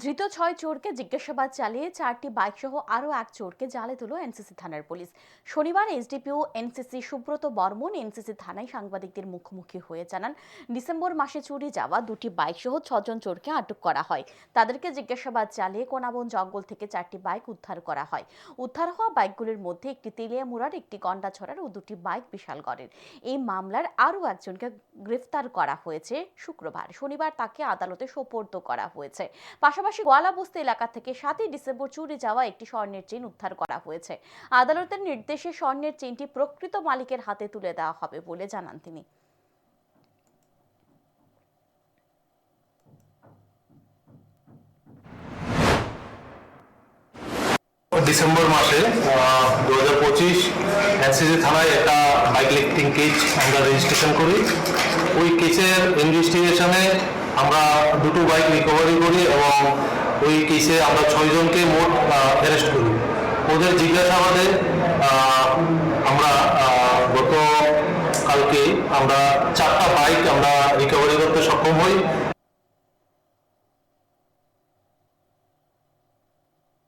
ধৃত ৬ চোরকে জিজ্ঞাসাবাদ চালিয়ে ৪টি বাইক সহ আরও এক চোরকে জালে তুলল এনসিসি থানার পুলিশ। শনিবার SDPO NCC Subrata Barman NCC থানায় সাংবাদিকদের মুখোমুখি হয়ে জানান, ডিসেম্বর মাসে চুরি যাওয়া ২টি বাইক সহ ৬জন চোরকে আটক করা হয়। তাদেরকে জিজ্ঞাসাবাদ চালিয়ে কোনাবন জঙ্গল থেকে ৪টি বাইক উদ্ধার করা হয়। উদ্ধার হওয়া বাইকগুলির মধ্যে একটি তেলিয়ামুড়ার, একটি গন্ডাছড়ার ও ২টি বাইক বিশালগড়ের। এই মামলার আরও একজনকে গ্রেফতার করা হয়েছে শুক্রবার। শনিবার তাকে আদালতে সোপর্দ করা হয়েছে। পাশাপাশি গোয়ালাবস্তি এলাকা থেকে ৭ই ডিসেম্বর চুরি যাওয়া একটি স্বর্ণের চেইন উদ্ধার করা হয়েছে। আদালতের নির্দেশে স্বর্ণের চেইনটি প্রকৃত মালিকের হাতে তুলে দেওয়া হবে বলে জানান তিনি। ডিসেম্বর মাসে 2025 এনসিসি থানায় একটা বাইক লিফটিং কেস আমরা রেজিস্ট্রেশন করি। ওই কেসের ইনভেস্টিগেশনে আমরা দুটো বাইক রিকভারি করি এবং ওই কেসে আমরা 6 জনকে মোট অ্যারেস্ট করি। ওদের জিজ্ঞাসাবাদে আমরা গতকালকে আমরা 4টা বাইক আমরা রিকভারি করতে সক্ষম হই